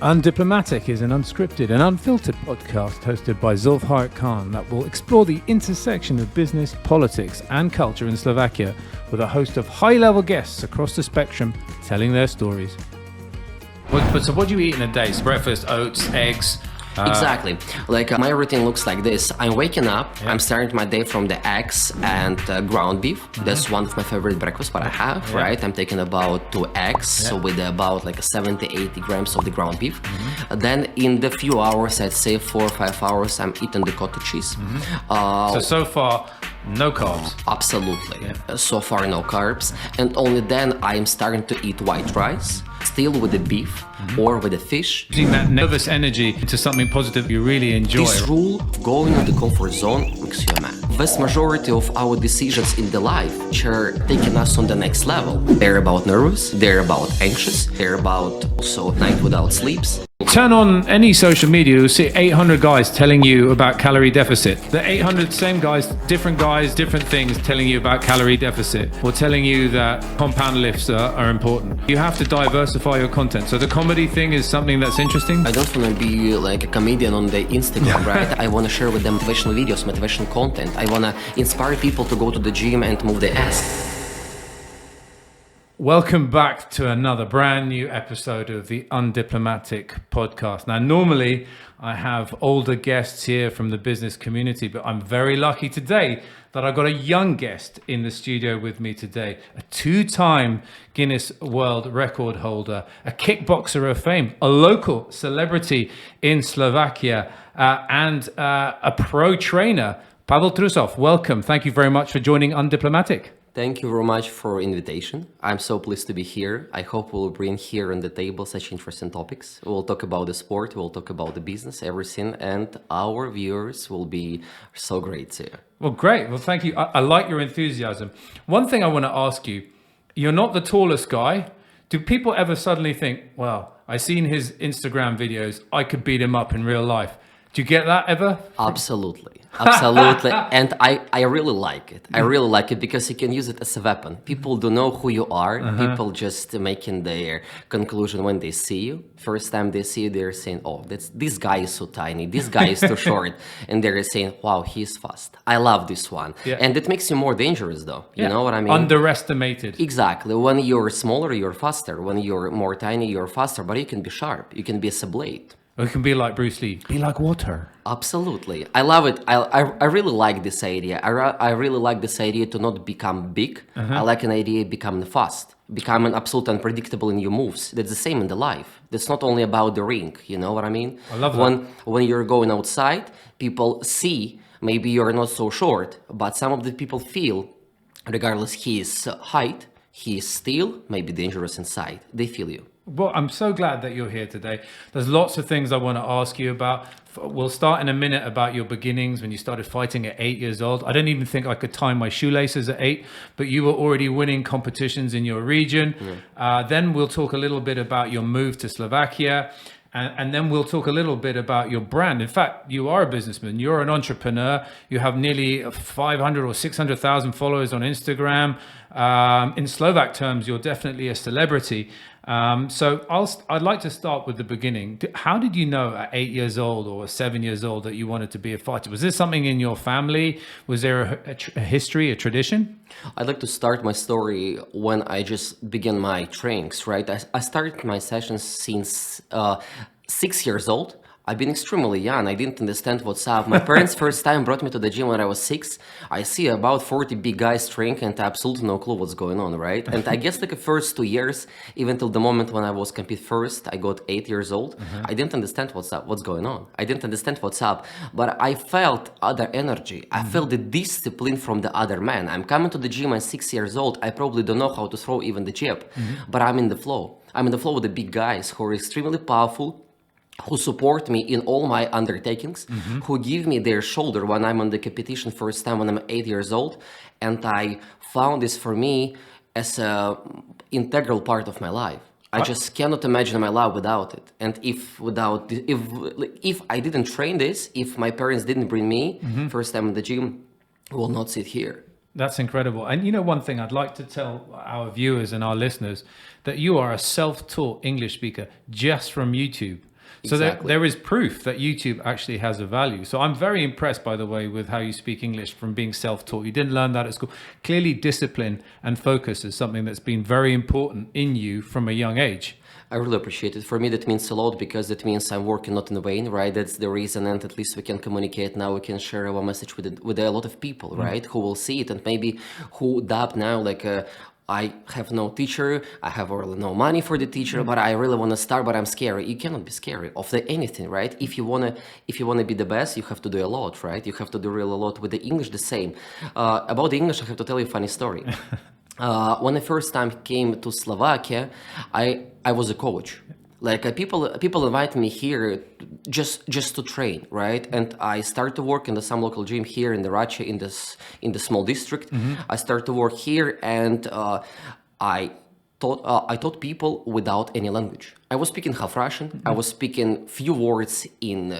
Undiplomatic is an unscripted and unfiltered podcast hosted by Hyatt-Khan that will explore the intersection of business, politics and culture in Slovakia with a host of high-level guests across the spectrum telling their stories. So what do you eat in a day? So breakfast, oats, eggs? Exactly. My routine looks like this. I'm waking up, I'm starting my day from the eggs and ground beef. That's one of my favorite breakfasts, what I have, right? I'm taking about 2 eggs with about 70-80 grams of the ground beef. Then in the few hours, I'd say 4 or 5 hours, I'm eating the cottage cheese. So far, no carbs. Absolutely. So far, no carbs. And only then I'm starting to eat white rice, still with the beef or with the fish. Using that nervous energy into something positive you really enjoy. This rule of going in the comfort zone makes you a man. Vast majority of our decisions in the life are taking us on the next level. They're about nervous, they're about anxious, they're about also night without sleeps. Turn on any social media, you'll see 800 guys telling you about calorie deficit. The 800 same guys, different things telling you about calorie deficit or telling you that compound lifts are important. You have to diversify your content. So the comedy thing is something that's interesting. I don't want to be like a comedian on the Instagram, right? I want to share with them motivational videos, motivational content. I want to inspire people to go to the gym and move their ass. Welcome back to another brand new episode of the Undiplomatic podcast. Now, normally I have older guests here from the business community, but I'm very lucky today that I got a young guest in the studio with me today, a 2-time Guinness World Record holder, a kickboxer of fame, a local celebrity in Slovakia, and a pro trainer, Pavel Trusov. Welcome. Thank you very much for joining Undiplomatic. Thank you very much for invitation. I'm so pleased to be here. I hope we'll bring here on the table such interesting topics. We'll talk about the sport, we'll talk about the business, everything, and our viewers will be so great too. Well, great. Well, thank you. I like your enthusiasm. One thing I want to ask you, you're not the tallest guy. Do people ever suddenly think, well, I've seen his Instagram videos, I could beat him up in real life? Do you get that ever? Absolutely. And I really like it. I really like it because you can use it as a weapon. People don't know who you are. People just making their conclusion when they see you. First time they see you, they're saying, oh, this guy is so tiny. This guy is too short. And they're saying, wow, he's fast. I love this one. Yeah. And it makes you more dangerous though. You know what I mean? Underestimated. Exactly. When you're smaller, you're faster. When you're more tiny, you're faster. But you can be sharp. You can be as a blade. Or it can be like Bruce Lee. Be like water. Absolutely. I love it. I really like this idea. I really like this idea to not become big. I like an idea becoming fast, becoming absolutely unpredictable in your moves. That's the same in the life. That's not only about the ring. You know what I mean? I love that. When you're going outside, people see maybe you're not so short, but some of the people feel, regardless his height, he is still maybe dangerous inside. They feel you. Well, I'm so glad that you're here today. There's lots of things I want to ask you about. We'll start in a minute about your beginnings when you started fighting at 8 years old. I don't even think I could tie my shoelaces at 8, but you were already winning competitions in your region. Then we'll talk a little bit about your move to Slovakia. And then we'll talk a little bit about your brand. In fact, you are a businessman. You're an entrepreneur. You have nearly 500 or 600,000 followers on Instagram. In Slovak terms, you're definitely a celebrity. So I'd like to start with the beginning. How did you know at 8 years old or 7 years old that you wanted to be a fighter? Was this something in your family? Was there a history, a tradition? I'd like to start my story when I just began my trainings, right? I started my sessions since 6 years old. I've been extremely young. I didn't understand what's up. My parents first time brought me to the gym when I was 6. I see about 40 big guys training and absolutely no clue what's going on, right? And I guess the first 2 years, even till the moment when I was compete first, I got 8 years old. I didn't understand what's going on. I didn't understand what's up, but I felt other energy. I felt the discipline from the other man. I'm coming to the gym at 6 years old. I probably don't know how to throw even the jab, but I'm in the flow. I'm in the flow with the big guys who are extremely powerful, who support me in all my undertakings, who give me their shoulder when I'm on the competition first time when I'm 8 years old. And I found this for me as a integral part of my life. I just cannot imagine my life without it. And if I didn't train this, if my parents didn't bring me first time in the gym, I will not sit here. That's incredible. And you know, one thing I'd like to tell our viewers and our listeners, that you are a self-taught English speaker just from YouTube. So Exactly. there is proof that YouTube actually has a value. So I'm very impressed, by the way, with how you speak English from being self-taught. You didn't learn that at school. Clearly, discipline and focus is something that's been very important in you from a young age. I really appreciate it. For me, that means a lot because it means I'm working not in vain, right? That's the reason, and at least we can communicate now. We can share our message with a lot of people, right? Who will see it and maybe who doubt now, like. I have no teacher. I have really no money for the teacher, but I really want to start. But I'm scary. You cannot be scary of anything, right? If you wanna be the best, you have to do a lot, right? You have to do really a lot with the English. The same. About the English, I have to tell you a funny story. When I first time came to Slovakia, I was a coach. Like people invite me here just to train, right? And I start to work in some local gym here in the Racha in the small district. I start to work here, and I taught people without any language. I was speaking half Russian. I was speaking few words in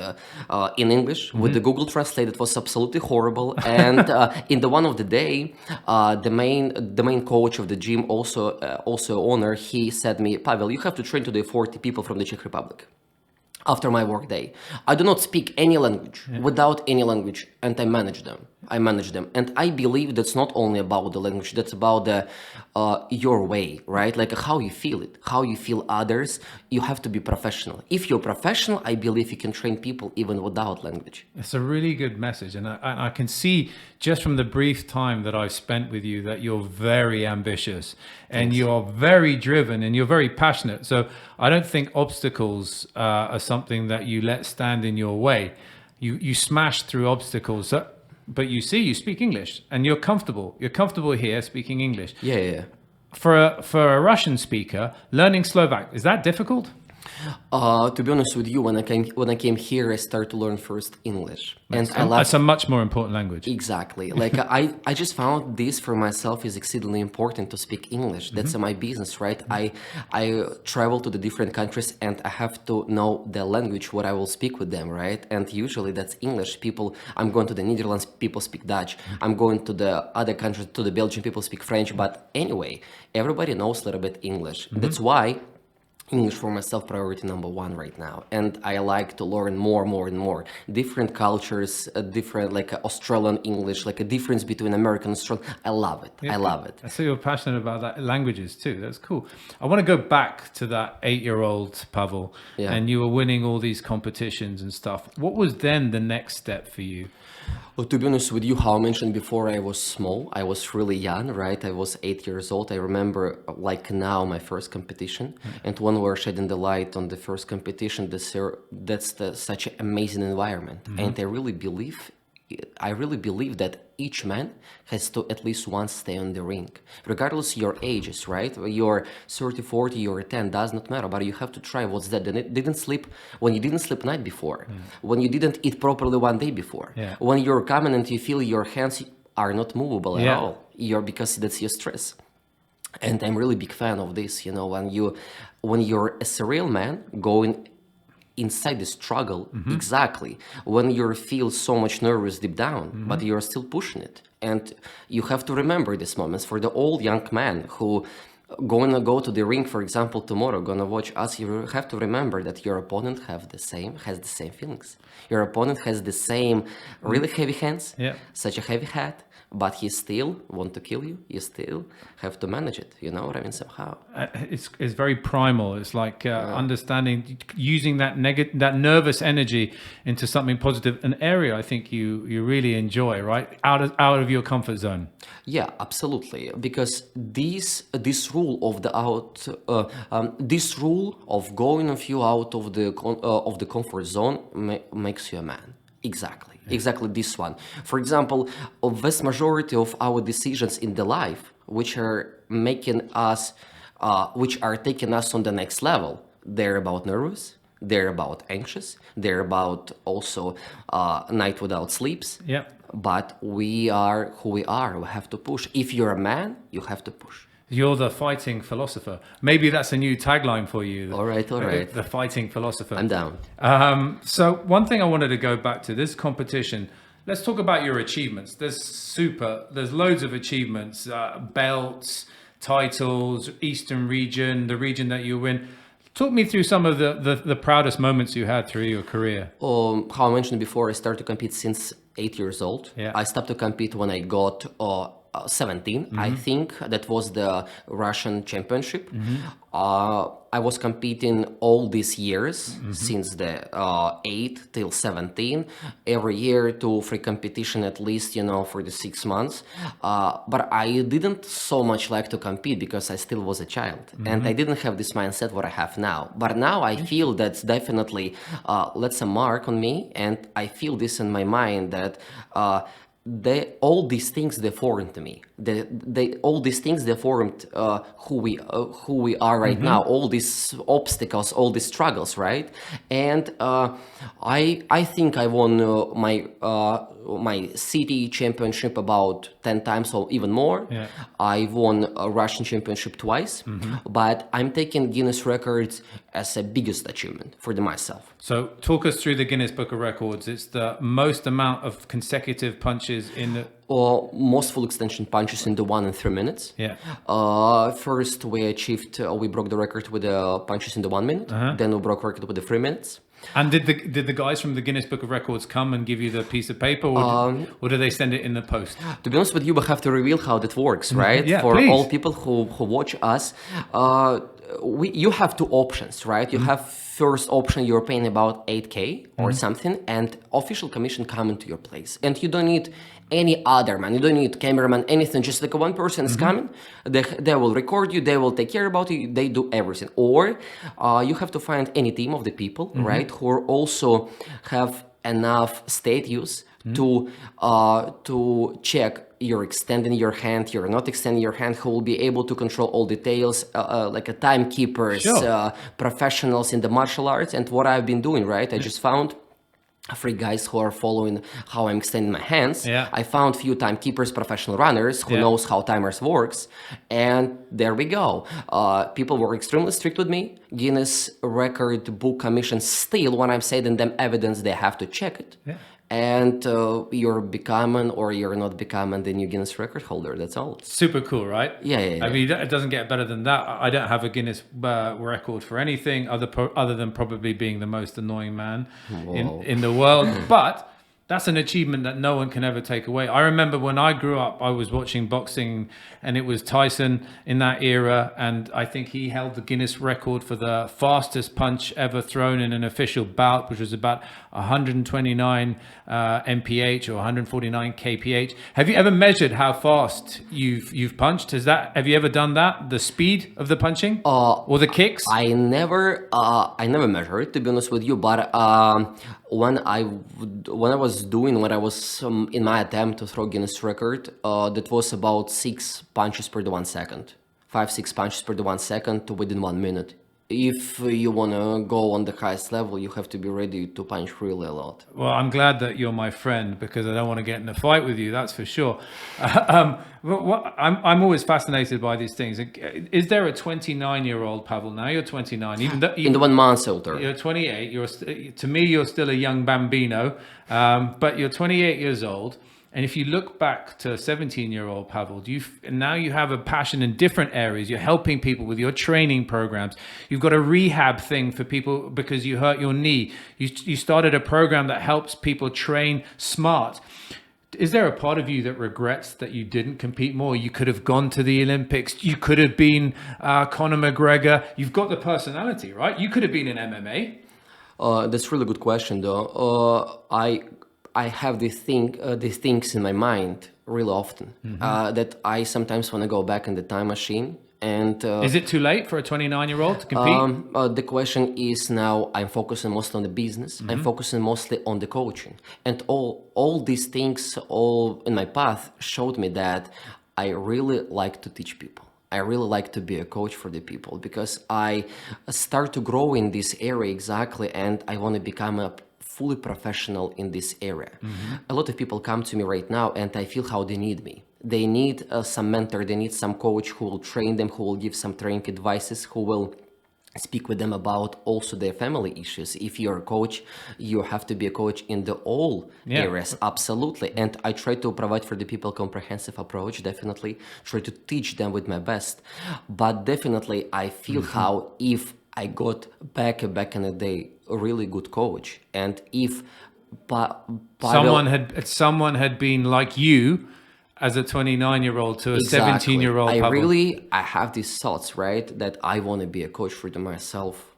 English with the Google Translate. It was absolutely horrible. And in the one of the day, the main coach of the gym, also owner, he said me, Pavel, you have to train today 40 people from the Czech Republic. After my work day, I do not speak any language, without any language, and I manage them. And I believe that's not only about the language, that's about your way, right? Like how you feel it, how you feel others. You have to be professional. If you're professional, I believe you can train people even without language. It's a really good message. And I can see just from the brief time that I've spent with you that you're very ambitious and you're very driven and you're very passionate. So I don't think obstacles are something that you let stand in your way. You smash through obstacles. But you speak English and you're comfortable. You're comfortable here speaking English. Yeah. For a Russian speaker, learning Slovak, is that difficult? To be honest with you, when I came here, I started to learn first English, and I love. It's a much more important language. Exactly. Like I just found this for myself is exceedingly important to speak English. That's my business, right? I travel to the different countries and I have to know the language what I will speak with them, right? And usually that's English. I'm going to the Netherlands, people speak Dutch. I'm going to the other countries, to the Belgian, people speak French. But anyway, everybody knows a little bit English. That's why English for myself priority number one right now, and I like to learn more and more different cultures, different like Australian English, like a difference between American and Australian. I love it. I love it. I see you're passionate about that languages too. That's cool. I want to go back to that 8-year-old Pavel, and you were winning all these competitions and stuff. What was then the next step for you? Well, to be honest with you, how I mentioned before, I was small. I was really young, right? I was 8 years old. I remember, like now, my first competition. And when we were shedding the light on the first competition, that's such an amazing environment. And I really believe that each man has to at least once stay on the ring, regardless your ages, right? You're 30, 40, you're 10, does not matter, but you have to try. What's that? Didn't sleep when you didn't sleep night before, when you didn't eat properly one day before, when you're coming and you feel your hands are not movable at all, because that's your stress. And I'm really big fan of this, when you're a surreal man going inside the struggle, exactly when you feel so much nervous deep down, but you're still pushing it. And you have to remember these moments. For the old young man who gonna go to the ring, for example, tomorrow, gonna watch us, you have to remember that your opponent has the same feelings. Your opponent has the same really heavy hands, such a heavy hat, but he still want to kill you. You still have to manage it. You know what I mean? Somehow. It's very primal. It's like understanding, using that nervous energy into something positive. An area I think you really enjoy, right? Out of your comfort zone. Yeah, absolutely. Because this rule of this rule of going a few out of the comfort zone makes you a man. Exactly this one. For example, a vast majority of our decisions in the life, which are taking us on the next level, they're about nervous, they're about anxious, they're about also night without sleeps. But we are who we are. We have to push. If you're a man, you have to push. You're the fighting philosopher. Maybe that's a new tagline for you. All right. The fighting philosopher. I'm down. So one thing I wanted to go back to, this competition, let's talk about your achievements. There's loads of achievements, belts, titles, Eastern region, the region that you win. Talk me through some of the proudest moments you had through your career. How I mentioned before, I started to compete since 8 years old. Yeah. I stopped to compete when I got 17. I think that was the Russian championship. I was competing all these years since the 8 till 17, every year, 2 free competition at least, for the 6 months. But I didn't so much like to compete because I still was a child and I didn't have this mindset what I have now. But now I feel that's definitely left a mark on me, and I feel this in my mind that all these things they formed me. All these things they formed who we are right now. All these obstacles, all these struggles, right? And I think I won my city championship about 10 times or even more. Yeah. I won a Russian championship twice, but I'm taking Guinness records as a biggest achievement for myself. So talk us through the Guinness Book of Records. It's the most amount of consecutive punches in the... Or most full extension punches in the 1 and 3 minutes. Yeah. First, we broke the record with the punches in the 1 minute. Then we broke record with the 3 minutes. And did the guys from the Guinness Book of Records come and give you the piece of paper, or do they send it in the post? To be honest with you, we have to reveal how that works, right? Yeah, For please. all people who watch us, you have 2 options, right? You have first option, you're paying about 8K or something, and official commission come into your place. And you don't need any other man, you don't need cameraman, anything, just like one person is coming, they will record you, they will take care about you, they do everything. Or you have to find any team of the people, right, who also have enough status to check you're extending your hand, you're not extending your hand, who will be able to control all details, like a timekeepers, Sure. professionals in the martial arts. And what I've been doing, right, I just found 3 guys who are following how I'm extending my hands. Yeah. I found few timekeepers, professional runners who knows how timers works, and there we go. People were extremely strict with me. Guinness Record Book Commission still, when I'm sending them evidence, they have to check it. Yeah. And you're becoming or you're not becoming the new Guinness record holder. That's all. Super cool, right? Yeah. I mean, it doesn't get better than that. I don't have a Guinness record for anything other than probably being the most annoying man in the world. But that's an achievement that no one can ever take away. I remember when I grew up, I was watching boxing, and it was Tyson in that era, and I think he held the Guinness record for the fastest punch ever thrown in an official bout, which was about 129 mph or 149 kph. Have you ever measured how fast you've punched? Have you ever done that? The speed of the punching or the kicks? I never measured it, to be honest with you, but when I was in my attempt to throw Guinness record, that was about 6 punches per the 1 second, 5-6 punches per the 1 second within 1 minute. If you wanna go on the highest level, you have to be ready to punch really a lot. Well, I'm glad that you're my friend, because I don't want to get in a fight with you. That's for sure. I'm always fascinated by these things. Is there a 29-year-old Pavel now? You're 29, even though In the 1 month older. you're 28. To me, you're still a young bambino, but you're 28 years old. And if you look back to 17-year-old Pavel, now you have a passion in different areas. You're helping people with your training programs. You've got a rehab thing for people because you hurt your knee. You started a program that helps people train smart. Is there a part of you that regrets that you didn't compete more? You could have gone to the Olympics. You could have been Conor McGregor. You've got the personality, right? You could have been in MMA. That's a really good question, though. I have these things in my mind really often, that I sometimes want to go back in the time machine. And is it too late for a 29-year-old to compete? The question is, now I'm focusing mostly on the business. I'm focusing mostly on the coaching, and all these things, all in my path, showed me that I really like to teach people. I really like to be a coach for the people, because I start to grow in this area exactly, and I want to become a fully professional in this area. A lot of people come to me right now, and I feel how they need me. They need some mentor, they need some coach who will train them, who will give some training advices, who will speak with them about also their family issues. If you're a coach, you have to be a coach in the all areas, absolutely. And I try to provide for the people comprehensive approach, definitely try to teach them with my best. But definitely I feel how if I got back in the day a really good coach. And if Pavel, someone had been like you as a 29-year-old to a exactly, 17-year-old Pavel. I have these thoughts, right, that I want to be a coach for the myself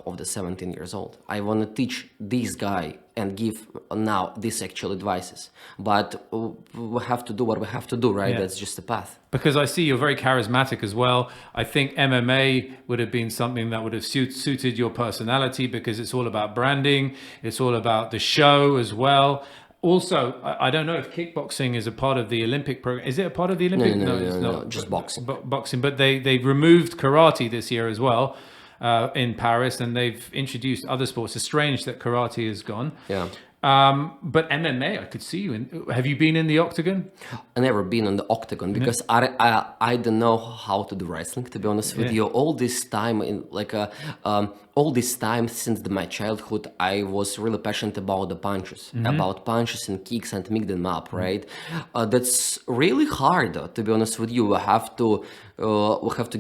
of the 17 years old. I want to teach this guy and give now these actual advices. But we have to do what we have to do, right? Yeah. That's just the path. Because I see you're very charismatic as well. I think MMA would have been something that would have suited your personality because it's all about branding. It's all about the show as well. Also, I don't know if kickboxing is a part of the Olympic program. Is it a part of the Olympic? No, It's not. just boxing. Boxing, but they removed karate this year as well in Paris, and they've introduced other sports. It's strange that karate is gone. Yeah. But MMA, I could see you in. Have you been in the octagon? I never been on the octagon because I don't know how to do wrestling, to be honest with you. All this time all this time since my childhood, I was really passionate about the punches, about punches and kicks and mix them up, right? That's really hard, to be honest with you. We have to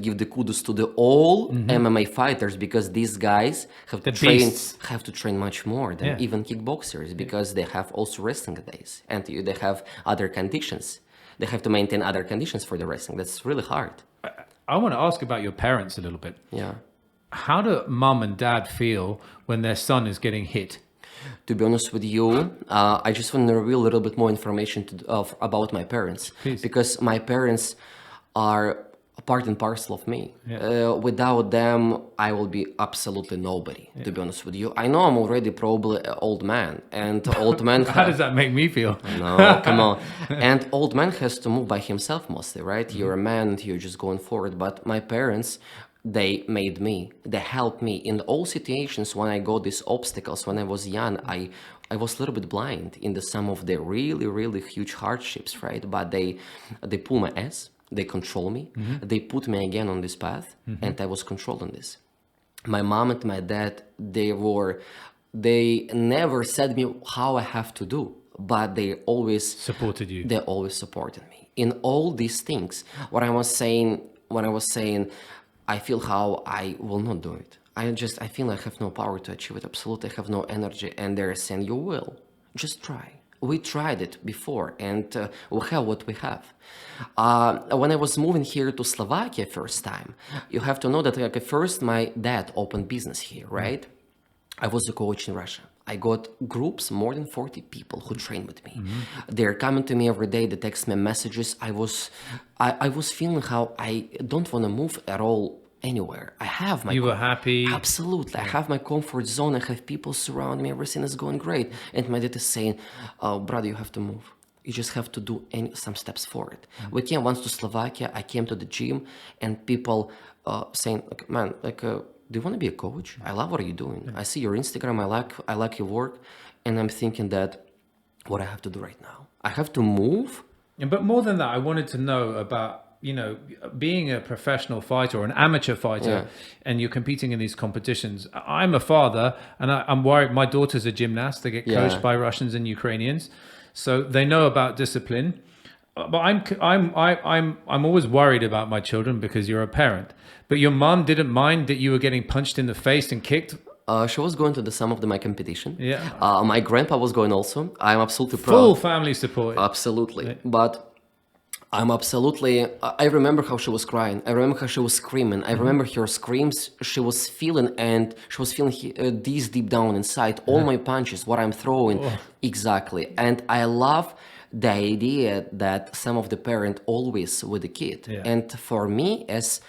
give the kudos to the all MMA fighters because these guys have to train much more than even kickboxers because they have also wrestling days and they have other conditions. They have to maintain other conditions for the wrestling. That's really hard. I want to ask about your parents a little bit. Yeah. How do mum and dad feel when their son is getting hit? To be honest with you, I just want to reveal a little bit more information about my parents. Please. Because my parents are a part and parcel of me. Without them, I will be absolutely nobody, to be honest with you. I know I'm already probably an old man, and old man... How does that make me feel? No, come on. And old man has to move by himself mostly, right? You're a man and you're just going forward. But my parents... they made me, they helped me in all situations when I got these obstacles. When I was young, I was a little bit blind in some of the really, really huge hardships, right? But they pull my ass, they control me, they put me again on this path, and I was controlling this. My mom and my dad, they never said me how I have to do, but they always supported you. They always supported me in all these things. When I was saying, I feel how I will not do it. I feel I have no power to achieve it. Absolutely, I have no energy. And they're saying, you will. Just try. We tried it before, and we have what we have. When I was moving here to Slovakia first time, you have to know that first my dad opened business here, right? I was a coach in Russia. I got groups, more than 40 people who train with me. They're coming to me every day. They text me messages. I was feeling how I don't want to move at all anywhere. I have my... You were happy. Absolutely. I have my comfort zone. I have people surround me. Everything is going great. And my dad is saying, oh, brother, you have to move. You just have to do some steps forward. We came once to Slovakia. I came to the gym and people saying, man, do you want to be a coach? I love what you're doing. I see your Instagram. I like your work. And I'm thinking that what I have to do right now, I have to move. But more than that, I wanted to know about, being a professional fighter or an amateur fighter and you're competing in these competitions. I'm a father and I'm worried. My daughter's a gymnast. They get coached by Russians and Ukrainians. So they know about discipline. But I'm always worried about my children because you're a parent. But your mom didn't mind that you were getting punched in the face and kicked? She was going to some of my competition. Yeah. My grandpa was going also. I'm absolutely proud. Full family support. Absolutely. Yeah. But I'm absolutely... I remember how she was crying. I remember how she was screaming. I remember her screams. She was feeling this deep down inside. All my punches, what I'm throwing. Oh. Exactly. And I love the idea that some of the parent always with the kid. Yeah. And for me, as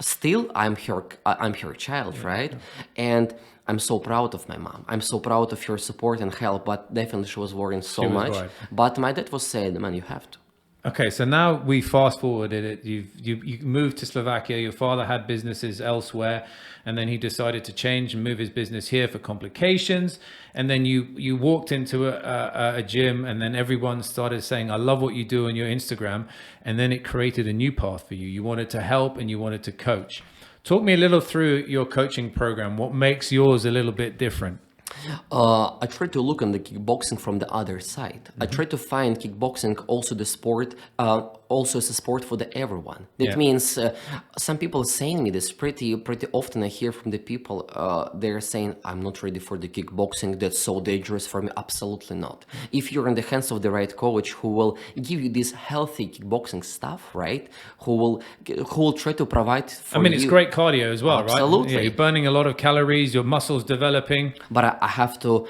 still I'm her child, right? Yeah. And I'm so proud of my mom. I'm so proud of her support and help, but definitely she was worrying so much. Right. But my dad was saying, man, you have to. Okay, so now we fast forwarded it. You moved to Slovakia. Your father had businesses elsewhere, and then he decided to change and move his business here for complications. And then you walked into a gym, and then everyone started saying, "I love what you do on your Instagram." And then it created a new path for you. You wanted to help and you wanted to coach. Talk me a little through your coaching program. What makes yours a little bit different? I try to look on the kickboxing from the other side. I try to find kickboxing also the sport also it's a sport for everyone. That means some people are saying me this pretty often. I hear from the people, they're saying, I'm not ready for the kickboxing, that's so dangerous for me. Absolutely not. If you're in the hands of the right coach who will give you this healthy kickboxing stuff, right, who will try to provide for you. It's great cardio as well, right? Absolutely. Yeah, you're burning a lot of calories, your muscles developing. But I have to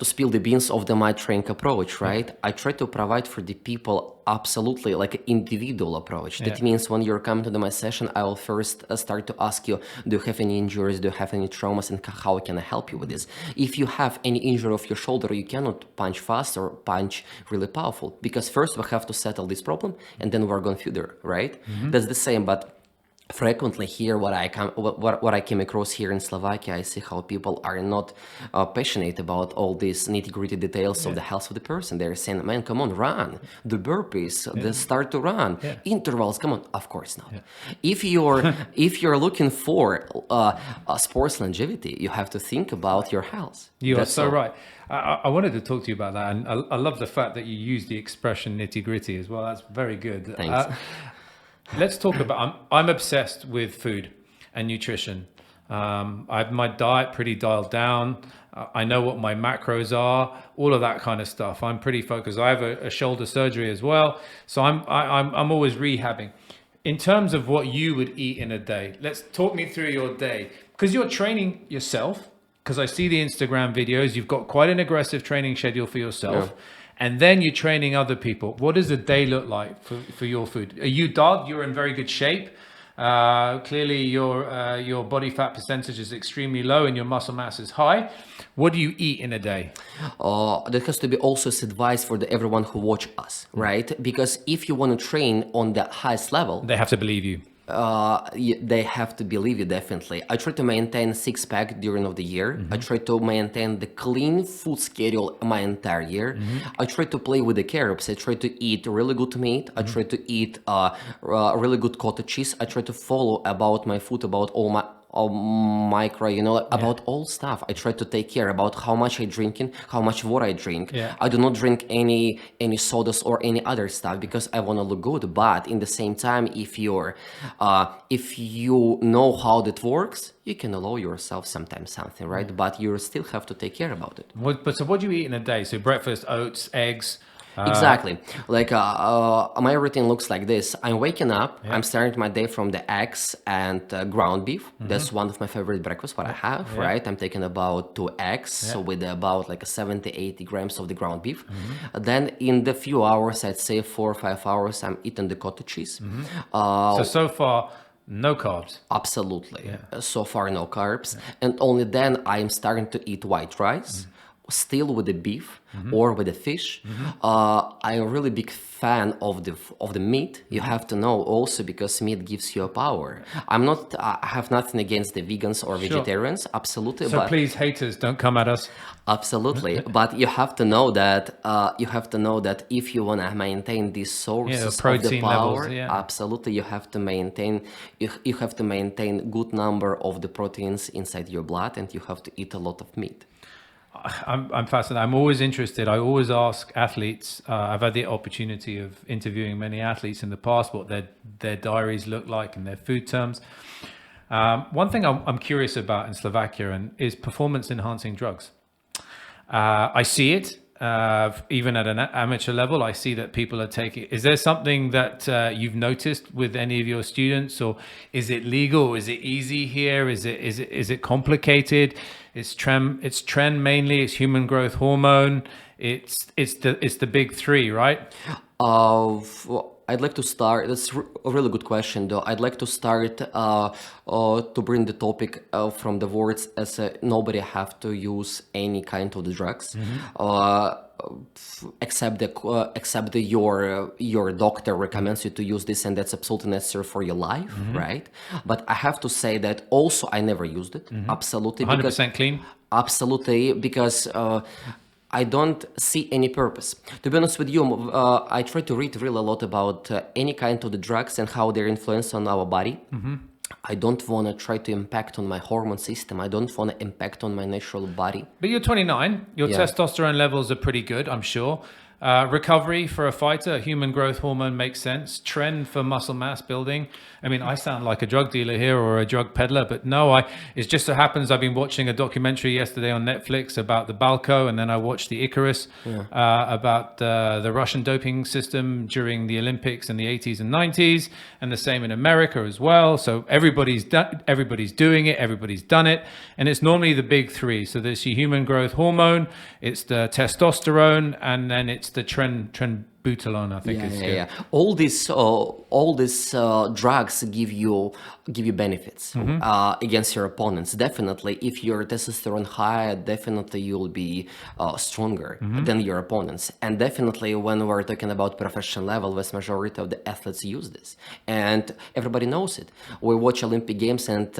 spill the beans of my training approach, right? I try to provide for the people absolutely like an individual approach. That means when you're coming to my session, I will first start to ask you, do you have any injuries? Do you have any traumas? And how can I help you with this? If you have any injury of your shoulder, you cannot punch fast or punch really powerful, because first we have to settle this problem and then we're going further, right? That's the same, but frequently here, what I came across here in Slovakia, I see how people are not passionate about all these nitty-gritty details of the health of the person. They're saying, man, come on, run, the burpees, the start to run, intervals, come on. Of course not. If you're looking for sports longevity, you have to think about your health. You are so right. I wanted to talk to you about that, and I love the fact that you use the expression nitty-gritty as well. That's very good. Thanks. Let's talk about, I'm obsessed with food and nutrition. I have my diet pretty dialed down. I know what my macros are, all of that kind of stuff. I'm pretty focused. I have a shoulder surgery as well. So I'm always rehabbing. In terms of what you would eat in a day, let's talk me through your day, because you're training yourself, because I see the Instagram videos, you've got quite an aggressive training schedule for yourself. Yeah. And then you're training other people. What does a day look like for your food? Are you dialed? You're in very good shape. Clearly, your body fat percentage is extremely low and your muscle mass is high. What do you eat in a day? That has to be also advice for everyone who watch us, right? Because if you want to train on the highest level, They have to believe you. they have to believe you, definitely. I try to maintain six-pack during of the year. I try to maintain the clean food schedule my entire year. I try to play with the carbs. I try to eat really good meat. I try to eat really good cottage cheese. I try to follow about my food, about all micro, about all stuff. I try to take care about how much I drinking, how much water I drink. I do not drink any sodas or any other stuff because I want to look good. But in the same time, if you know how that works, you can allow yourself sometimes something, right? But you still have to take care about it. So what do you eat in a day? So breakfast, oats, eggs. Exactly. Like my routine looks like this. I'm waking up. I'm starting my day from the eggs and ground beef. That's one of my favorite breakfasts. What I have, right? I'm taking about 2 eggs with about like 70-80 grams of the ground beef. Then in the few hours, I'd say 4 or 5 hours, I'm eating the cottage cheese. So far, no carbs. Absolutely. So far, no carbs. And only then I'm starting to eat white rice. Still with the beef or with the fish. I'm a really big fan of the meat. You have to know also, because meat gives you a power. I have nothing against the vegans or vegetarians. Absolutely. So please, haters, don't come at us. Absolutely. But you have to know that if you want to maintain these sources of the power, absolutely, you have to maintain good number of the proteins inside your blood, and you have to eat a lot of meat. I'm fascinated. I'm always interested. I always ask athletes. I've had the opportunity of interviewing many athletes in the past, what their diaries look like and their food terms. One thing I'm curious about in Slovakia is performance-enhancing drugs. I see it. Even at an amateur level, I see that people are taking. Is there something that you've noticed with any of your students, or is it legal? Is it easy here? Is it complicated? It's trend mainly. It's human growth hormone. It's the big three, right? I'd like to start. That's a really good question, though. I'd like to start to bring the topic from the words as nobody have to use any kind of the drugs, except your doctor recommends you to use this, and that's absolutely necessary for your life, right? But I have to say that also I never used it. Absolutely, 100% clean. Absolutely, because. I don't see any purpose. To be honest with you, I try to read really a lot about any kind of the drugs and how they're influence on our body. I don't want to try to impact on my hormone system. I don't want to impact on my natural body. But you're 29. Your testosterone levels are pretty good, I'm sure. Recovery for a fighter, human growth hormone makes sense. Trend for muscle mass building. I mean, I sound like a drug dealer here or a drug peddler, but no, it just so happens I've been watching a documentary yesterday on Netflix about the Balco, and then I watched the Icarus about the Russian doping system during the Olympics in the 80s and 90s, and the same in America as well. So everybody's doing it, everybody's done it, and it's normally the big three. So there's the human growth hormone, it's the testosterone, and then it's the trenbutolone, I think. All these drugs give you benefits against your opponents. Definitely, if your testosterone high, definitely you'll be stronger than your opponents. And definitely, when we're talking about professional level, vast majority of the athletes use this, and everybody knows it. We watch Olympic Games, and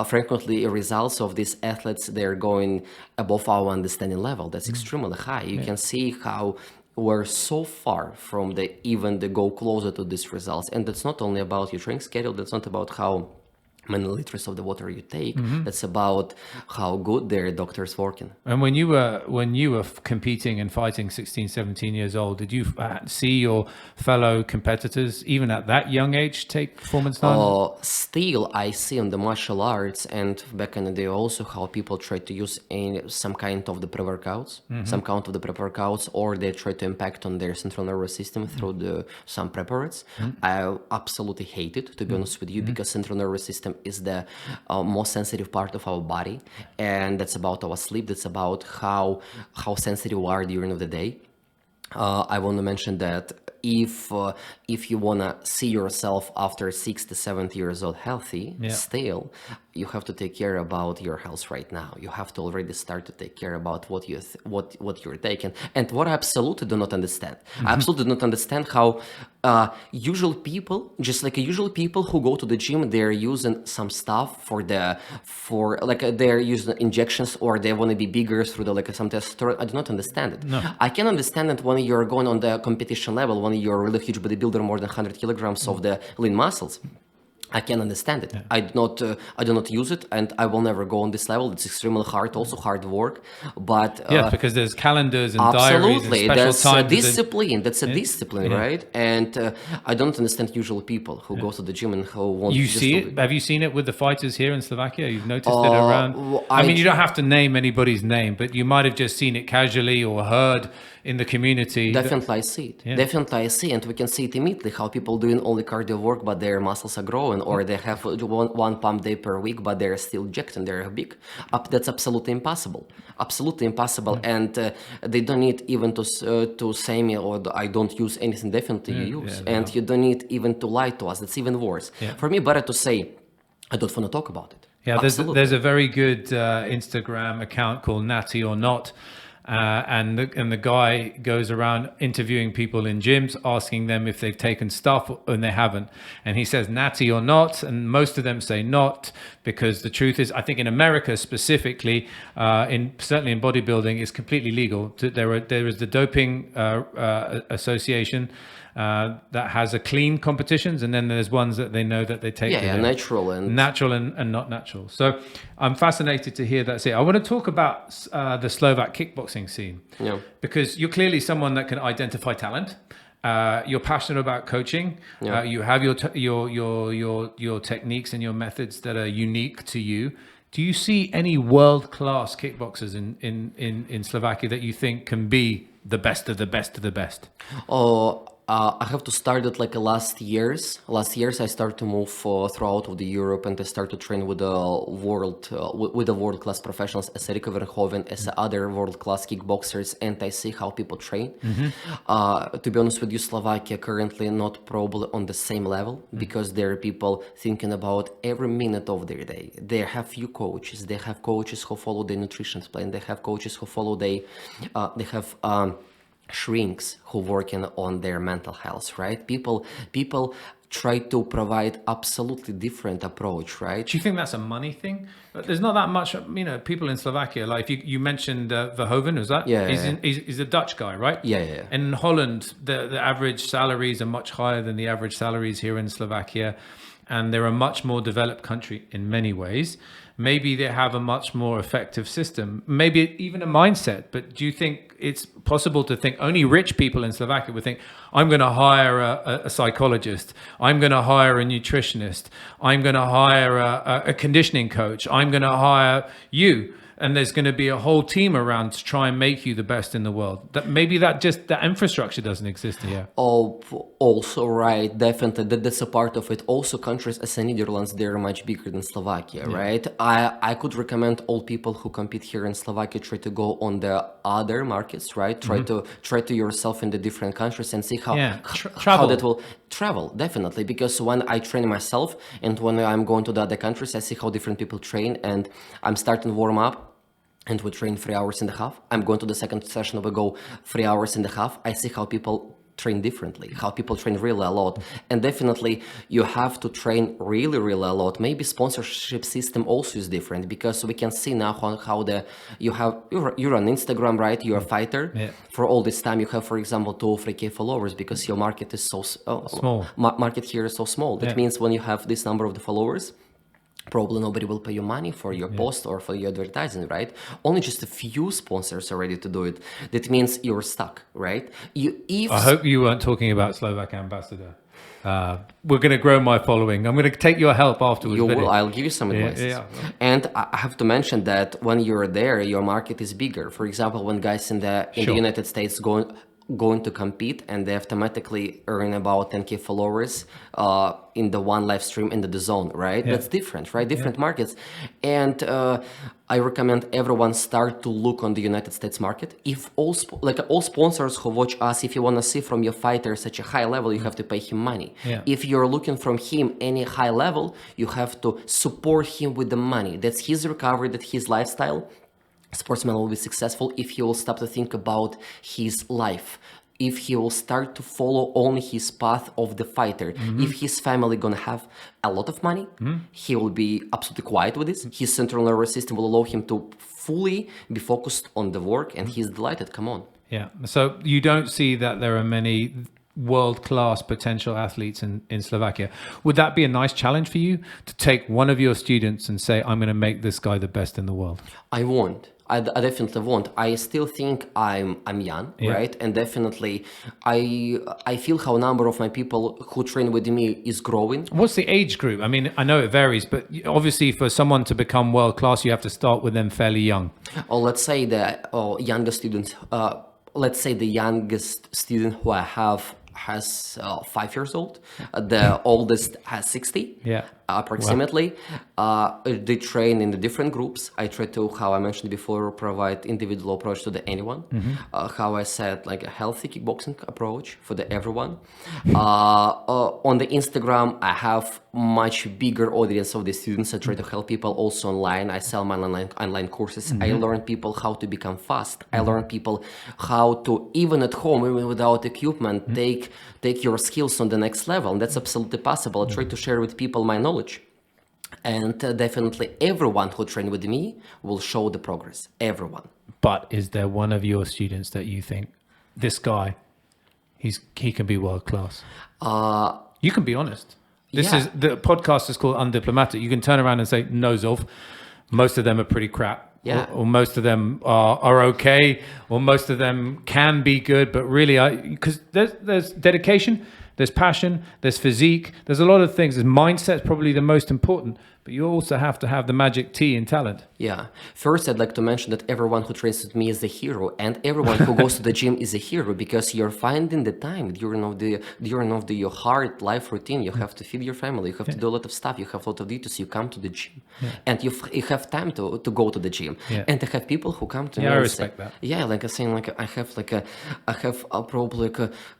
frequently results of these athletes, they're going above our understanding level. That's extremely high. You can see how we're so far from the go closer to these results. And that's not only about your training schedule, that's not about how many liters of the water you take, that's about how good their doctors working. And when you were competing and fighting 16, 17 years old, did you see your fellow competitors, even at that young age, take performance enhancement? Still, I see in the martial arts and back in the day also how people try to use some kind of the pre-workouts, or they try to impact on their central nervous system through some preparates. I absolutely hate it, to be honest with you, because central nervous system is the most sensitive part of our body, and that's about our sleep. That's about how sensitive we are during the day. I want to mention that if you want to see yourself after 60, 70 years old healthy, still, you have to take care about your health right now. You have to already start to take care about what you're taking. And what I absolutely do not understand, I absolutely do not understand how usual people, just like usual people who go to the gym, they're using some stuff they're using injections, or they want to be bigger through some testosterone. I do not understand it. No. I can understand it when you're going on the competition level, when you're a really huge bodybuilder, more than 100 kilograms of the lean muscles. I can understand it. I do not use it, and I will never go on this level. It's extremely hard, also hard work. But because there's calendars and diaries and special that's times. Discipline. That's a discipline, right? And I don't understand usual people who go to the gym and who want. You see it? Have you seen it with the fighters here in Slovakia? You've noticed it around. I mean, you don't have to name anybody's name, but you might have just seen it casually or heard in the community. Definitely, I see it. Definitely, I see, and we can see it immediately how people doing only cardio work, but their muscles are growing, or they have one pump day per week, but they're still jacked and they're big. That's absolutely impossible. Absolutely impossible, and they don't need even to say me, or I don't use anything. Definitely, you use, and you don't need even to lie to us. That's even worse. For me, better to say, I don't want to talk about it. Yeah, there's a very good Instagram account called Natty or Not. And the guy goes around interviewing people in gyms, asking them if they've taken stuff, and they haven't. And he says natty or not, and most of them say not, because the truth is, I think in America specifically, certainly in bodybuilding, it's completely legal. There is the doping association that has a clean competitions, and then there's ones that they know that they take natural and not natural. So I'm fascinated to hear that. I want to talk about the Slovak kickboxing scene, because you're clearly someone that can identify talent. You're passionate about coaching. You have your techniques and your methods that are unique to you. Do you see any world-class kickboxers in Slovakia that you think can be the best of the best of the best? I have to start at last years. Last years, I started to move throughout of the Europe, and I started to train with the world-class professionals as Erika Verhoeven, as other world-class kickboxers, and I see how people train. To be honest with you, Slovakia currently not probably on the same level, because there are people thinking about every minute of their day. They have few coaches. They have coaches who follow their nutrition plan. They have coaches who follow they have shrinks who working on their mental health, right? People try to provide absolutely different approach, right? Do you think that's a money thing? There's not that much, people in Slovakia, like you mentioned Verhoeven, was that? He's a Dutch guy, right? Yeah. In Holland, the average salaries are much higher than the average salaries here in Slovakia. and they're a much more developed country in many ways. Maybe they have a much more effective system, maybe even a mindset. But do you think it's possible to think only rich people in Slovakia would think, I'm going to hire a psychologist, I'm going to hire a nutritionist, I'm going to hire a conditioning coach, I'm going to hire you, and there's going to be a whole team around to try and make you the best in the world? That maybe that infrastructure doesn't exist here. Oh, also right, definitely. That's a part of it. Also, countries as the Netherlands, they're much bigger than Slovakia, right? I could recommend all people who compete here in Slovakia try to go on the other markets, right? Try to yourself in the different countries and see how how that will travel. Definitely, because when I train myself and when I'm going to the other countries, I see how different people train, and I'm starting warm up. And we train 3 hours and a half. I'm going to the second session, we go 3 hours and a half. I see how people train differently, how people train really a lot. And definitely you have to train really, really a lot. Maybe sponsorship system also is different, because we can see now how you're on Instagram, right? You're a fighter. Yeah. For all this time, you have, for example, 2 or 3K followers, because your market is so Small. Market here is so small. That means when you have this number of the followers, probably nobody will pay you money for your post or for your advertising, right? Only just a few sponsors are ready to do it. That means you're stuck, right? I hope you weren't talking about Slovak ambassador. We're going to grow my following. I'm going to take your help afterwards. You will. I'll give you some advice. Yeah. And I have to mention that when you're there, your market is bigger. For example, when guys in the United States going to compete, and they automatically earn about 10K followers in the one live stream in the zone, right? That's different, right? Different markets. And I recommend everyone start to look on the United States market. If all sponsors who watch us, if you want to see from your fighter such a high level, you have to pay him money. If you're looking from him any high level, you have to support him with the money. That's his recovery, that's his lifestyle. Sportsman will be successful if he will stop to think about his life, if he will start to follow only his path of the fighter. If his family gonna have a lot of money, he will be absolutely quiet with this. His central nervous system will allow him to fully be focused on the work, and he's delighted. Come on. Yeah. So you don't see that there are many world-class potential athletes in Slovakia. Would that be a nice challenge for you to take one of your students and say, I'm going to make this guy the best in the world? I won't. I definitely won't. I still think I'm young, right? And definitely I feel how number of my people who train with me is growing. What's the age group? I mean, I know it varies, but obviously for someone to become world class, you have to start with them fairly young. Or let's say the youngest student. Let's say the youngest student who I have has 5 years old. The oldest has 60. Approximately. They train in the different groups. I try to, how I mentioned before, provide individual approach to anyone. How I said, like a healthy kickboxing approach for everyone. On the Instagram, I have much bigger audience of the students. I try to help people also online. I sell my online courses. I learn people how to become fast. I learn people how to, even at home, even without equipment, take your skills on the next level. And that's absolutely possible. I try to share with people my knowledge. And definitely everyone who train with me will show the progress. Everyone. But is there one of your students that you think, this guy, he can be world class? You can be honest. This is the podcast is called Undiplomatic. You can turn around and say, Nozov, most of them are pretty crap. Or most of them are okay, or most of them can be good, but really, because there's dedication, there's passion, there's physique, there's a lot of things. There's mindset, probably the most important, but you also have to have the magic T in talent. Yeah. First, I'd like to mention that everyone who trains with me is a hero, and everyone who goes to the gym is a hero, because you're finding the time during your hard life routine. You have to feed your family, you have to do a lot of stuff, you have a lot of duties. You come to the gym, and you have time to go to the gym. And I have people who come to me. I respect that. Yeah, like I'm saying, like I have probably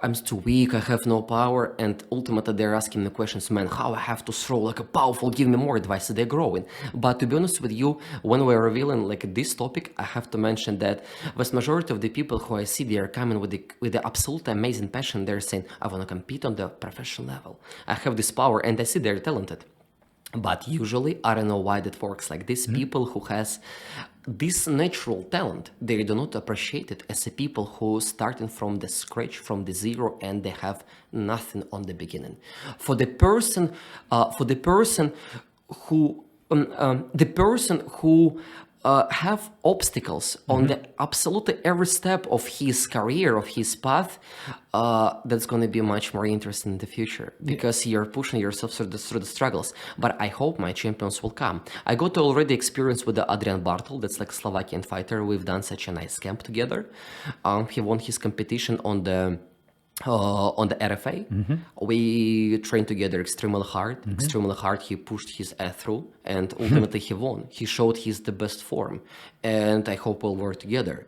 I'm too weak, I have no power, and ultimately they're asking me questions, man, how I have to throw like a powerful, give me more advice. They're growing. But to be honest with you, when we're revealing like this topic, I have to mention that vast majority of the people who I see, they are coming with the absolute amazing passion. They're saying, I want to compete on the professional level. I have this power, and I see they're talented. But usually, I don't know why that works like this. People who has this natural talent, they do not appreciate it as a people who starting from the scratch, from the zero, and they have nothing on the beginning. For the person who have obstacles on the absolutely every step of his career, of his path, that's going to be much more interesting in the future because you're pushing yourself through the struggles. But I hope my champions will come. I got to already experience with the Adrian Bartol, that's like Slovakian fighter. We've done such a nice camp together. He won his competition on the RFA. We trained together extremely hard. He pushed his ass through, and ultimately he won. He showed he's the best form, and I hope we'll work together.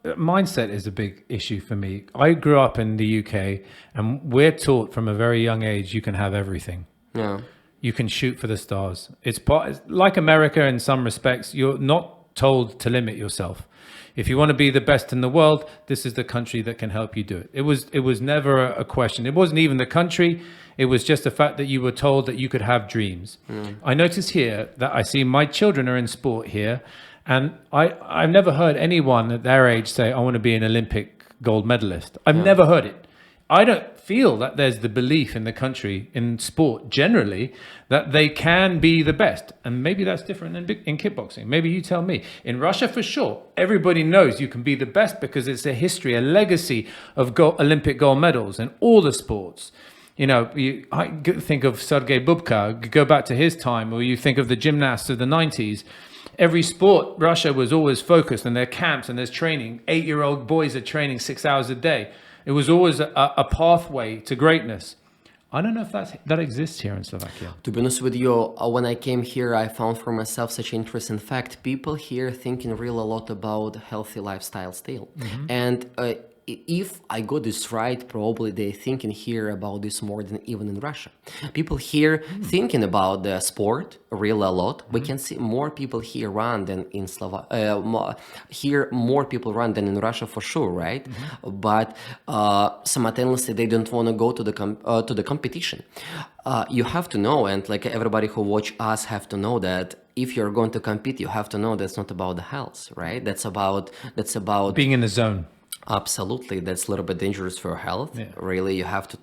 Mindset is a big issue for me. I grew up in the UK, and we're taught from a very young age you can have everything. Yeah. You can shoot for the stars. It's like America in some respects. You're not told to limit yourself. If you want to be the best in the world, this is the country that can help you do it. It was never a question. It wasn't even the country. It was just the fact that you were told that you could have dreams. I notice here that I see my children are in sport here, and I've never heard anyone at their age say, I want to be an Olympic gold medalist. I've never heard it. I don't feel that there's the belief in the country, in sport generally, that they can be the best. And maybe that's different in kickboxing. Maybe you tell me. In Russia, for sure, everybody knows you can be the best because it's a history, a legacy of Olympic gold medals in all the sports. You know, I think of Sergei Bubka, go back to his time, or you think of the gymnasts of the 90s. Every sport, Russia was always focused, and their camps and there's training. 8-year-old boys are training 6 hours a day. It was always a pathway to greatness. I don't know if that exists here in Slovakia. To be honest with you, when I came here, I found for myself such an interesting fact. People here thinking real a lot about healthy lifestyle still. And if I got this right, probably they're thinking here about this more than even in Russia. People here thinking about the sport real a lot. We can see more people here run than in here more people run than in Russia for sure, right? But simultaneously they don't want to go to the competition. You have to know, and like everybody who watch us have to know that if you're going to compete, you have to know that's not about the health, right? That's about Being in the zone. Absolutely, that's a little bit dangerous for health. Really, you have to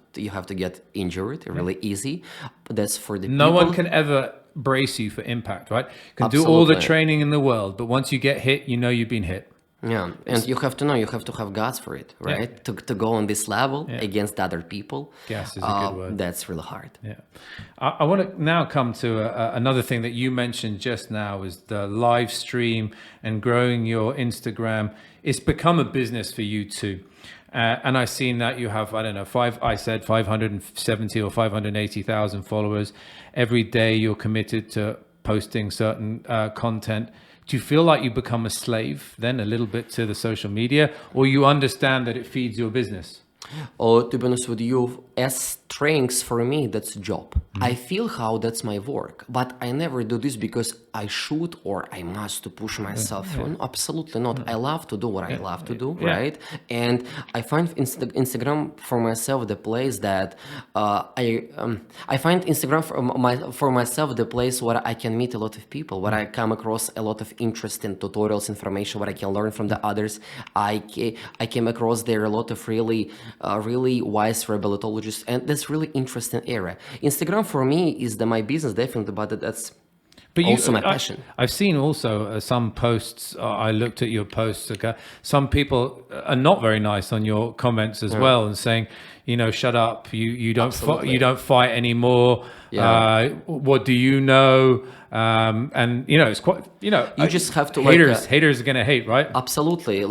get injured really easy. But that's for the no people. one can ever brace you for impact, right? You can do all the training in the world, but once you get hit, you know you've been hit. Yeah, and you have to know, you have to have guts for it, right? To go on this level against other people. Gas is a good word. That's really hard. Yeah. I want to now come to another thing that you mentioned just now is the live stream and growing your Instagram. It's become a business for you too. And I've seen that you have, 570 or 580,000 followers. Every day you're committed to posting certain content. Do you feel like you become a slave then a little bit to the social media, or you understand that it feeds your business? Or to be honest with you, as trainings for me, that's a job. I feel how that's my work, but I never do this because I should or I must to push myself through. No, absolutely not. I love to do what I love to do, right? And I find Instagram for myself the place that I find Instagram for myself the place where I can meet a lot of people, where I come across a lot of interesting tutorials, information, what I can learn from the others. I came across there a lot of really wise rehabilitologists, and that's really interesting area. Instagram for me is my business definitely, but that's also my passion. I've seen also some posts. I looked at your posts. Okay, some people are not very nice on your comments as well, and saying, shut up. You don't fight anymore. What do you know? And it's quite. You just have to haters are gonna hate, right? Absolutely.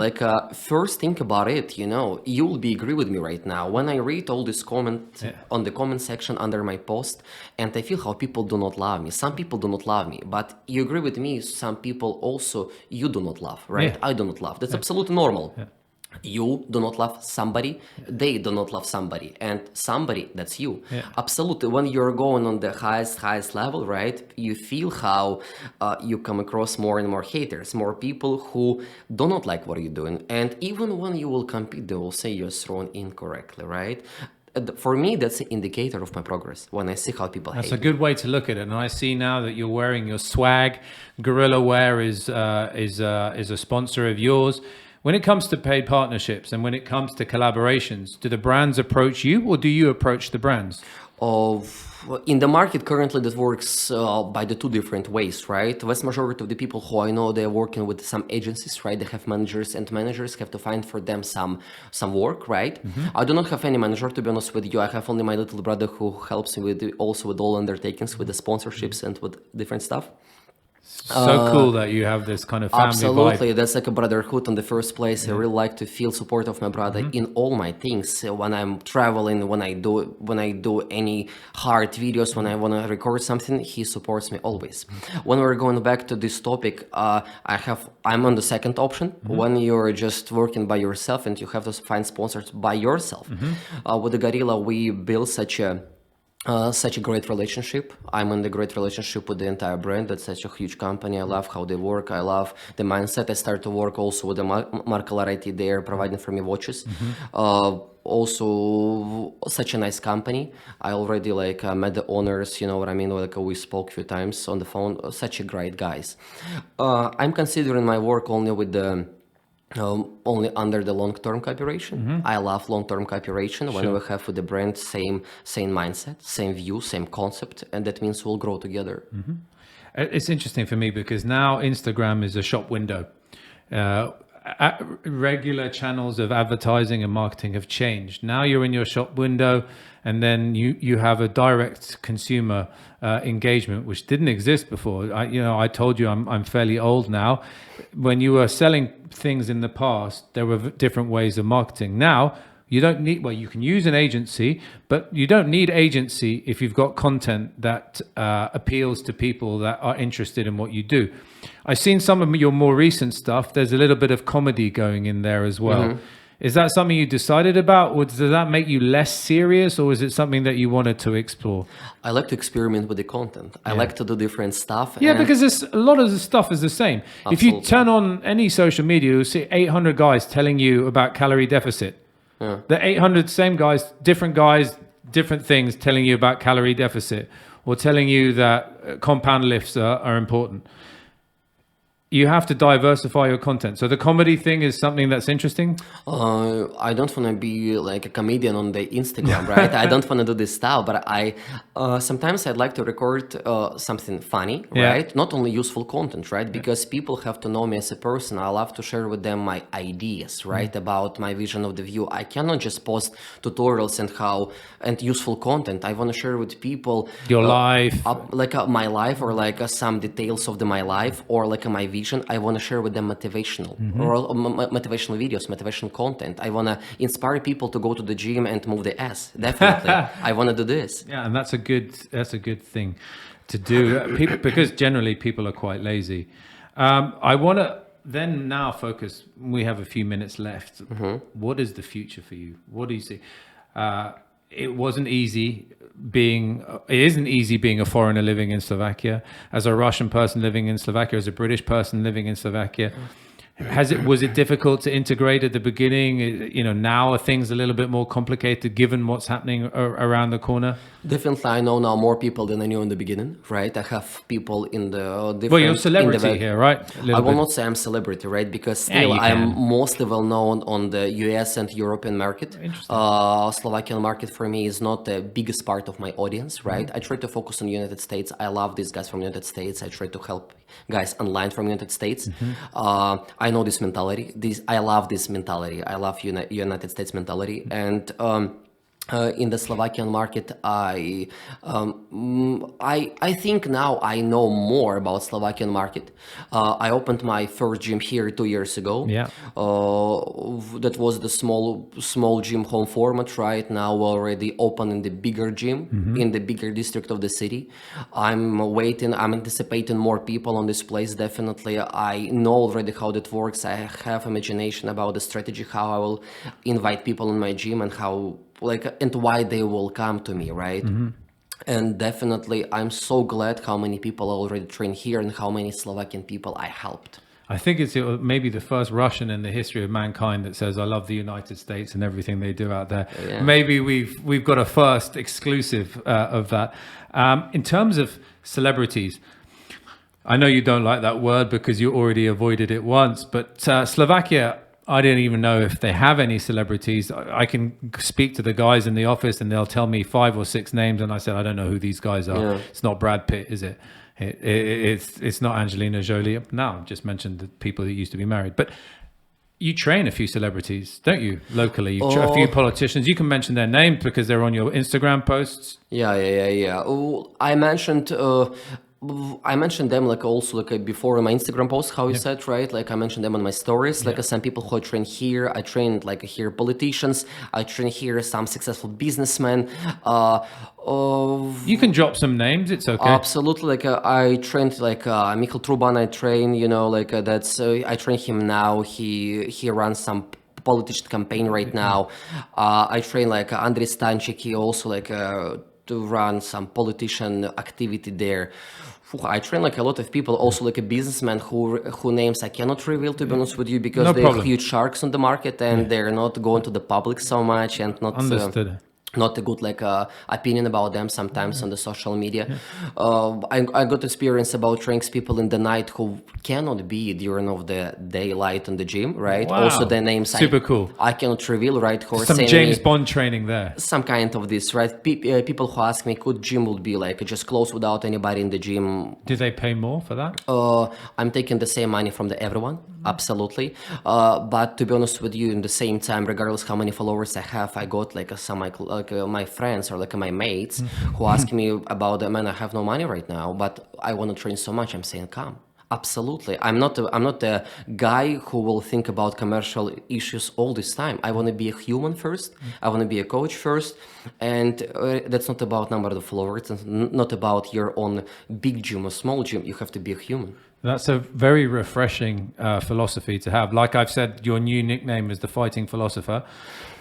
First think about it. You'll be agree with me right now when I read all this comment on the comment section under my post, and I feel how people do not love me. Some people do not love me, but you agree with me. Some people also you do not love, right? I do not love. That's absolutely normal. You do not love somebody, they do not love somebody, and somebody, that's you. Absolutely. When you're going on the highest level, right, you feel how you come across more and more haters, more people who do not like what you're doing. And even when you will compete, they will say you're thrown incorrectly, right? For me, that's an indicator of my progress when I see how people That's hate. a good way to look at it. And I see now that you're wearing your swag. Gorilla Wear is a sponsor of yours. When it comes to paid partnerships and when it comes to collaborations, do the brands approach you or do you approach the brands? In the market currently, that works by the two different ways, right? Vast majority of the people who I know, they're working with some agencies, right? They have managers, and managers have to find for them some work, right? I do not have any manager, to be honest with you. I have only my little brother who helps me with also with all undertakings, with the sponsorships and with different stuff. So cool that you have this kind of family Absolutely, vibe. that's like a brotherhood in the first place. I really like to feel support of my brother in all my things. When I'm traveling, when I do any hard videos, when I want to record something, he supports me always. When we're going back to this topic, I'm on the second option. When you're just working by yourself and you have to find sponsors by yourself. With the Gorilla, we built such a great relationship. I'm in the great relationship with the entire brand. That's such a huge company. I love how they work. I love the mindset. I started to work also with the Markelarity. They are providing for me watches. Also, such a nice company. I already met the owners. You know what I mean? We spoke a few times on the phone. Such a great guys. I'm considering my work only with the. Only under the long-term cooperation. I love long-term cooperation. When we have with the brand same mindset, same view, same concept, and that means we'll grow together. It's interesting for me because now Instagram is a shop window. Regular channels of advertising and marketing have changed. Now you're in your shop window, and then you have a direct consumer engagement, which didn't exist before. I told you I'm fairly old now. When you were selling things in the past, there were different ways of marketing. Now you don't need, well, you can use an agency, but you don't need agency if you've got content that appeals to people that are interested in what you do. I've seen some of your more recent stuff. There's a little bit of comedy going in there as well. Is that something you decided about, or does that make you less serious, or is it something that you wanted to explore? I like to experiment with the content. I like to do different stuff. Yeah, because a lot of the stuff is the same. Absolutely. If you turn on any social media, you'll see 800 guys telling you about calorie deficit. The 800 same guys, different things telling you about calorie deficit, or telling you that compound lifts are important. You have to diversify your content. So the comedy thing is something that's interesting. I don't want to be like a comedian on the Instagram, right? I don't want to do this style, but I sometimes I'd like to record something funny, right? Not only useful content, right? Because people have to know me as a person. I love to share with them my ideas, right? About my vision of the view. I cannot just post tutorials and useful content. I want to share with people Your life, my life, or some details of my life, or my vision. I want to share with them motivational or motivational videos, motivational content. I want to inspire people to go to the gym and move the ass. Definitely, I want to do this. Yeah, and that's a good thing to do. Because generally people are quite lazy. I want to then now focus. We have a few minutes left. What is the future for you? What do you see? It isn't easy being a foreigner living in Slovakia, as a Russian person living in Slovakia, as a British person living in Slovakia. Was it difficult to integrate at the beginning? Now are things a little bit more complicated given what's happening around the corner? Definitely, I know now more people than I knew in the beginning, right? I have people in the different... Well, you're a celebrity here, right? I will not say I'm celebrity, right? Because still I'm mostly well known on the US and European market. Slovakian market for me is not the biggest part of my audience, right? I try to focus on United States. I love these guys from United States. I try to help guys online from United States. I know this mentality. I love this mentality. I love United States mentality. And in the Slovakian market, I think now I know more about Slovakian market. I opened my first gym here 2 years ago. Yeah. That was the small gym home format. Right now, we're already open in the bigger gym in the bigger district of the city. I'm anticipating more people on this place. Definitely, I know already how that works. I have imagination about the strategy, how I will invite people in my gym and how. And why they will come to me, right? And definitely, I'm so glad how many people already train here and how many Slovakian people I helped. I think it's maybe the first Russian in the history of mankind that says, "I love the United States and everything they do out there." Yeah. Maybe we've got a first exclusive of that. In terms of celebrities, I know you don't like that word because you already avoided it once, but Slovakia, I didn't even know if they have any celebrities. I can speak to the guys in the office and they'll tell me 5 or 6 names, and I said, I don't know who these guys are. Yeah. It's not Brad Pitt, is it? It's not Angelina Jolie. Now, I just mentioned the people that used to be married, but you train a few celebrities, don't you? Locally, a few politicians. You can mention their names because they're on your Instagram posts. Yeah. Oh, I mentioned them like also like before in my Instagram post, how you said, right? Like I mentioned them on my stories. Like some people who I train here, I trained like here politicians. I train here some successful businessmen. You can drop some names. It's okay. Absolutely. Like I trained like Mikhail Truban. I train, that's I train him now. He runs some politician campaign right now. I train like Andrei Stanchik. He also like to run some politician activity there. I train like a lot of people, also like a businessman who names I cannot reveal, to be honest with you, because No they're problem. huge sharks on the market and they're not going to the public so much and not Understood. not a good like opinion about them sometimes on the social media. I got experience about training people in the night who cannot be during of the daylight in the gym, right? Wow. Also the names Super cool. I cannot reveal, right? Who are Some saying James me, Bond training there. some kind of this, right? People who ask me, could gym would be like just close without anybody in the gym? Do they pay more for that? I'm taking the same money from everyone, absolutely. But to be honest with you, in the same time, regardless how many followers I have, I got like my friends or like my mates who ask me about them, man, I have no money right now, but I want to train so much. I'm saying, come. Absolutely. I'm not a guy who will think about commercial issues all this time. I want to be a human first. I want to be a coach first. And that's not about number of followers. It's not about your own big gym or small gym. You have to be a human. That's a very refreshing philosophy to have. Like I've said, your new nickname is the Fighting Philosopher.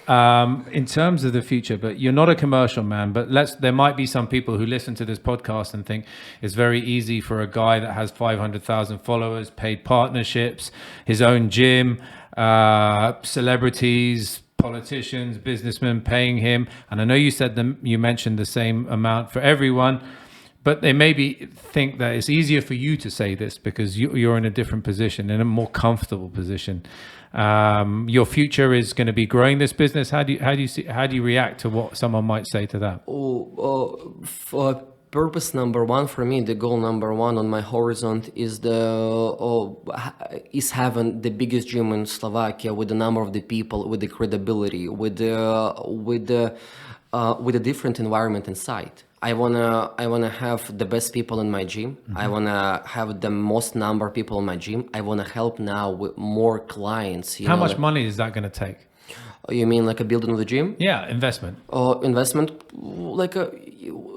In terms of the future, but you're not a commercial man, but there might be some people who listen to this podcast and think it's very easy for a guy that has 500,000 followers, paid partnerships, his own gym, celebrities, politicians, businessmen paying him. And I know you mentioned the same amount for everyone, but they maybe think that it's easier for you to say this because you're in a different position, in a more comfortable position. Your future is going to be growing this business. How do you react to what someone might say to that? For purpose number one for me, the goal number one on my horizon is having the biggest gym in Slovakia with the number of the people, with the credibility, with a different environment inside. I wanna have the best people in my gym. I wanna have the most number of people in my gym. I wanna help now with more clients. How much money is that going to take? You mean like a building of the gym? Yeah, investment. Investment, like a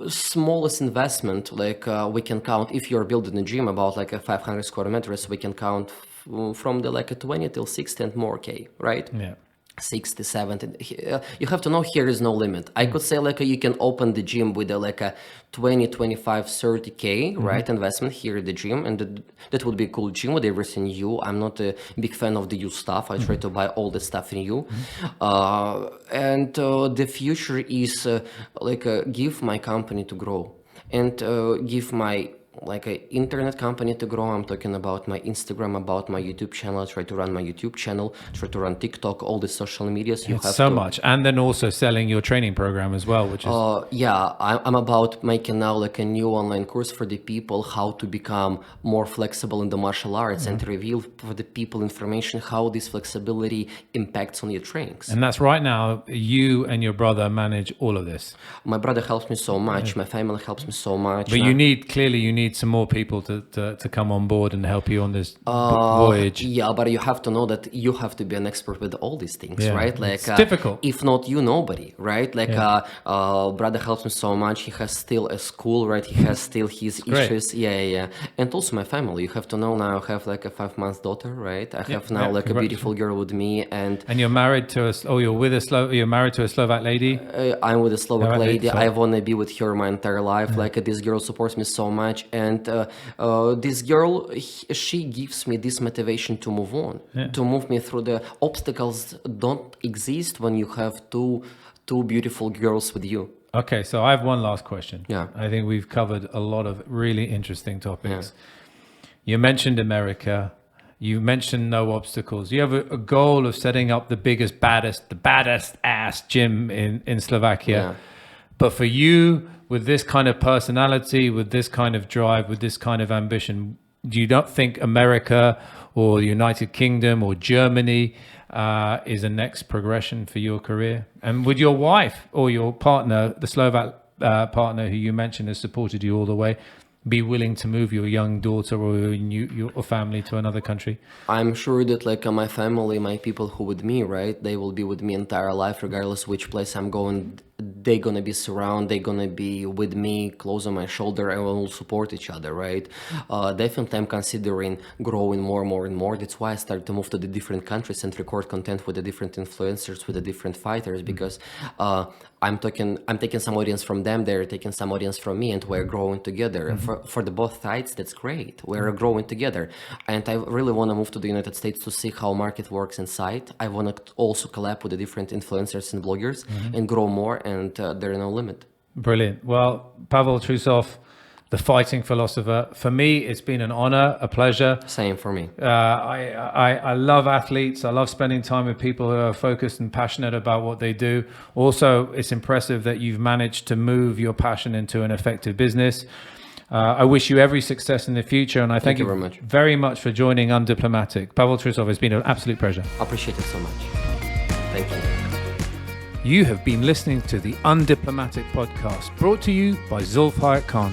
smallest investment. Like we can count if you're building a gym about like a 500 square meters. We can count from the like a 20 till 60 and more K, right? Yeah. 60, 70. You have to know here is no limit. I could say like you can open the gym with like a 20, 25, 30K, right? Investment here at the gym. And that would be a cool gym with everything new. I'm not a big fan of the used stuff. I try to buy all the stuff new. And the future is give my company to grow and give my like an internet company to grow. I'm talking about my Instagram, about my YouTube channel. I try to run my YouTube channel, try to run TikTok, all the social medias. You have so much, and then also selling your training program as well, which is I'm about making now like a new online course for the people how to become more flexible in the martial arts and reveal for the people information how this flexibility impacts on your trainings. And that's right now. You and your brother manage all of this. My brother helps me so much. My family helps me so much. But you need some more people to come on board and help you on this voyage. Yeah, but you have to know that you have to be an expert with all these things, right? Like it's difficult. If not you, nobody, right? Like brother helps me so much. He has still a school, right? He has still his issues. Yeah. And also my family. You have to know now I have like a 5-month daughter, right? I have now like a beautiful girl with me, and you're married to you're married to a Slovak lady. I'm with a Slovak lady. So I want to be with her my entire life. Like this girl supports me so much. And this girl, she gives me this motivation to move on, to move me through the obstacles don't exist when you have two beautiful girls with you. Okay, so I have one last question. Yeah. I think we've covered a lot of really interesting topics. You mentioned America. You mentioned no obstacles. You have a goal of setting up the baddest ass gym in Slovakia. Yeah. But for you, with this kind of personality, with this kind of drive, with this kind of ambition, do you not think America or the United Kingdom or Germany is a next progression for your career? And would your wife or your partner, the Slovak partner who you mentioned has supported you all the way, be willing to move your young daughter or your family to another country? I'm sure that like my family, my people who with me, right, they will be with me entire life, regardless which place I'm going. They're gonna be surrounded, they're gonna be with me, close on my shoulder, and we'll support each other, right? Definitely I'm considering growing more and more. That's why I started to move to the different countries and record content with the different influencers, with the different fighters, because I'm taking some audience from them, they're taking some audience from me, and we're growing together. For the both sides, that's great. We're growing together. And I really want to move to the United States to see how market works inside. I want to also collab with the different influencers and bloggers and grow more, and there are no limit. Brilliant. Well, Pavel Trusov, the fighting philosopher, for me, it's been an honor, a pleasure. Same for me. I love athletes. I love spending time with people who are focused and passionate about what they do. Also, it's impressive that you've managed to move your passion into an effective business. I wish you every success in the future, and I thank you very much for joining Undiplomatic. Pavel Trusov, it's been an absolute pleasure. I appreciate it so much. Thank you. You have been listening to the Undiplomatic podcast, brought to you by Hyatt-Khan.